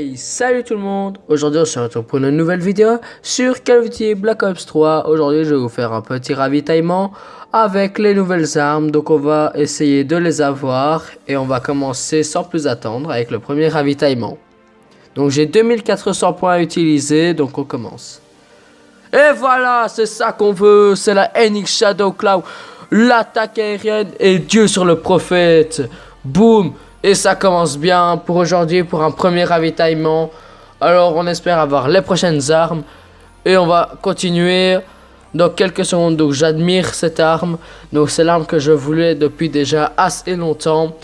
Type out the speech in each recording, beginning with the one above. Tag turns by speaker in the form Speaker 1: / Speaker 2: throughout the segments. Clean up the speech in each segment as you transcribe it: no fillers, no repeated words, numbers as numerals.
Speaker 1: Hey, salut tout le monde. Aujourd'hui on se retrouve pour une nouvelle vidéo sur Call of Duty Black Ops 3. Aujourd'hui je vais vous faire un petit ravitaillement avec les nouvelles armes. Donc on va essayer de les avoir et on va commencer sans plus attendre avec le premier ravitaillement. Donc j'ai 2400 points à utiliser, donc on commence. Et voilà, c'est ça qu'on veut, c'est la NX Shadow Cloud, l'attaque aérienne et Dieu sur le prophète. Boum. Et ça commence bien pour aujourd'hui, pour un premier ravitaillement. Alors on espère avoir les prochaines armes. Et on va continuer dans quelques secondes. Donc j'admire cette arme. Donc c'est l'arme que je voulais depuis déjà assez longtemps.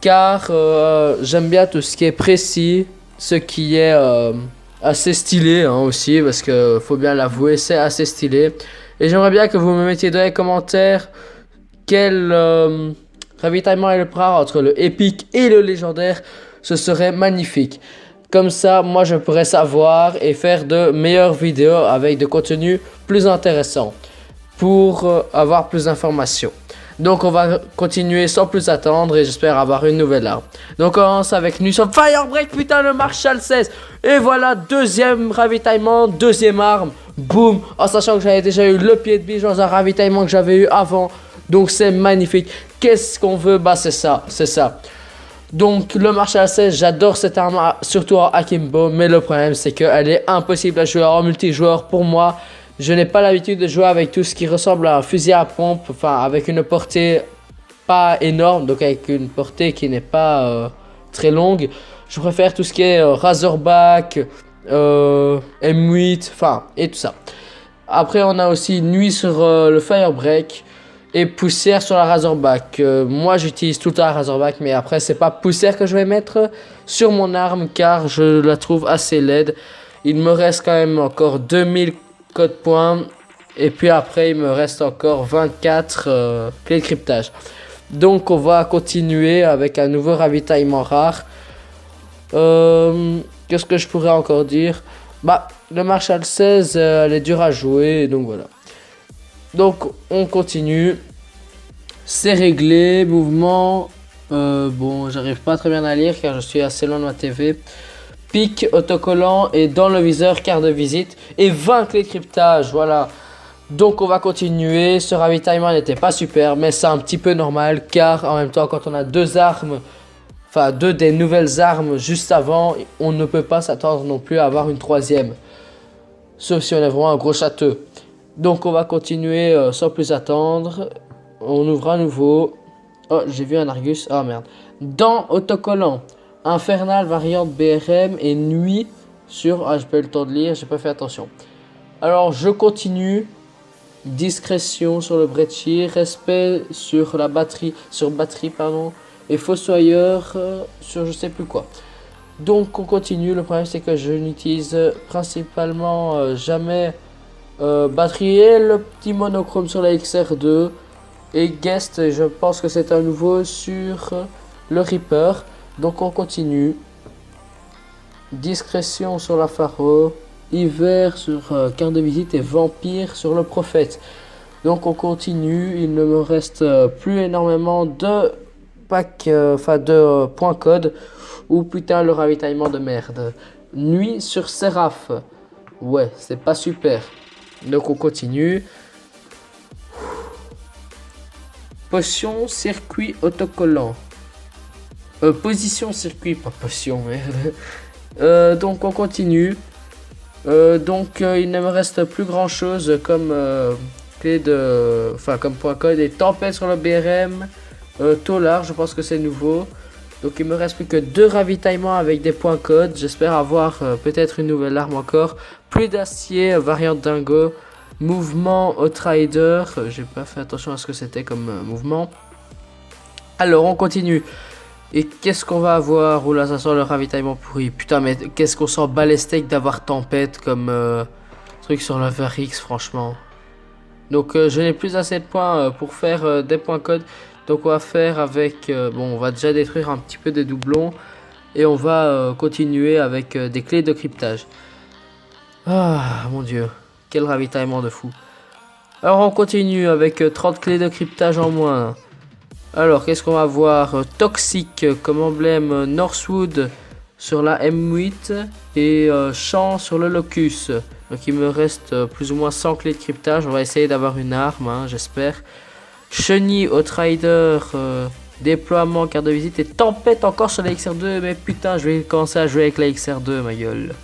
Speaker 1: Car j'aime bien tout ce qui est précis. Ce qui est assez stylé aussi. Parce que faut bien l'avouer, c'est assez stylé. Et j'aimerais bien que vous me mettiez dans les commentaires quel... ravitaillement et le prend entre le épique et le légendaire, ce serait magnifique. Comme ça, moi je pourrais savoir et faire de meilleures vidéos avec de contenu plus intéressant pour avoir plus d'informations. Donc on va continuer sans plus attendre et j'espère avoir une nouvelle arme. Donc on commence avec Nuit sur Firebreak, putain le Marshall 16. Et voilà, deuxième ravitaillement, deuxième arme. Boum, en sachant que j'avais déjà eu le pied de biche dans un ravitaillement que j'avais eu avant. Donc c'est magnifique. Qu'est-ce qu'on veut? Bah c'est ça, c'est ça. Donc le Marshall 16, j'adore cette arme, surtout en Akimbo. Mais le problème c'est qu'elle est impossible à jouer en multijoueur pour moi. Je n'ai pas l'habitude de jouer avec tout ce qui ressemble à un fusil à pompe. Enfin avec une portée pas énorme, donc avec une portée qui n'est pas très longue. Je préfère tout ce qui est Razorback, M8, enfin et tout ça. Après on a aussi Nuit sur le Firebreak. Et poussière sur la Razorback. Moi j'utilise tout le temps la Razorback, mais après c'est pas poussière que je vais mettre sur mon arme car je la trouve assez laide. Il me reste quand même encore 2000 codes points. Et puis après il me reste encore 24 clés de cryptage. Donc on va continuer avec un nouveau ravitaillement rare. Qu'est-ce que je pourrais encore dire? Bah le Marshall 16 elle est dure à jouer, donc voilà. Donc on continue. C'est réglé. Mouvement. Bon, j'arrive pas très bien à lire car je suis assez loin de ma TV. Pic, autocollant et dans le viseur, carte de visite. Et 20 clés de cryptage. Voilà. Donc on va continuer. Ce ravitaillement n'était pas super, mais c'est un petit peu normal car en même temps, quand on a deux armes, enfin deux des nouvelles armes juste avant, on ne peut pas s'attendre non plus à avoir une troisième. Sauf si on est vraiment un gros château. Donc on va continuer sans plus attendre. On ouvre à nouveau. Oh, j'ai vu un Argus. Ah merde. Dans autocollant. Infernal, variante BRM et nuit sur... Ah, j'ai pas eu le temps de lire, j'ai pas fait attention. Alors je continue. Discrétion sur le Brecci. Respect sur la batterie. Sur batterie, pardon. Et fossoyeur sur je sais plus quoi. Donc on continue. Le problème c'est que je n'utilise principalement jamais... batterie et le petit monochrome sur la XR2 et guest, je pense que c'est un nouveau sur le Reaper. Donc on continue. Discrétion sur la Pharo, hiver sur carte de visite et vampire sur le prophète. Donc on continue. Il ne me reste plus énormément de packs, de points code. Ou putain le ravitaillement de merde. Nuit sur Séraph. Ouais, c'est pas super. Donc on continue. Potion, circuit, autocollant. Position, circuit, pas potion, merde. Donc on continue. Il ne me reste plus grand chose comme clé de... Enfin comme point code. Et tempête sur le BRM. Tolar, je pense que c'est nouveau. Donc il me reste plus que 2 ravitaillements avec des points codes. J'espère avoir peut-être une nouvelle arme encore. Plus d'acier, variante dingo. Mouvement Outrider. J'ai pas fait attention à ce que c'était comme mouvement. Alors on continue. Et qu'est-ce qu'on va avoir? Oula, ça sent le ravitaillement pourri. Putain, mais qu'est-ce qu'on sent bas les steaks d'avoir tempête comme truc sur le VRX, franchement. Donc je n'ai plus assez de points pour faire des points codes. Donc on va faire avec... bon, on va déjà détruire un petit peu des doublons. Et on va continuer avec des clés de cryptage. Ah, mon dieu. Quel ravitaillement de fou. Alors on continue avec 30 clés de cryptage en moins. Alors qu'est-ce qu'on va voir? Toxic comme emblème Northwood sur la M8 et champ sur le Locus. Donc il me reste plus ou moins 100 clés de cryptage. On va essayer d'avoir une arme, hein, j'espère. Chenille, Outrider, déploiement, carte de visite et tempête encore sur la XR2. Mais putain, je vais commencer à jouer avec la XR2, ma gueule.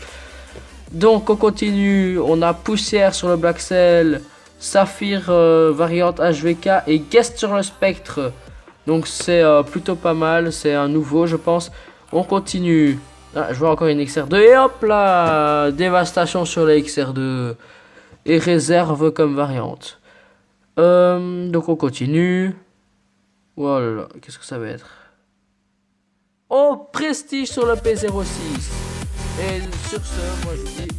Speaker 1: Donc on continue. On a poussière sur le Black Cell, saphir variante HVK et guest sur le spectre. Donc c'est plutôt pas mal. C'est un nouveau, je pense. On continue. Ah, je vois encore une XR2 et hop là, dévastation sur la XR2 et réserve comme variante. Donc on continue. Voilà, qu'est-ce que ça va être? Oh, prestige sur le P06. Et sur ce, moi je vous dis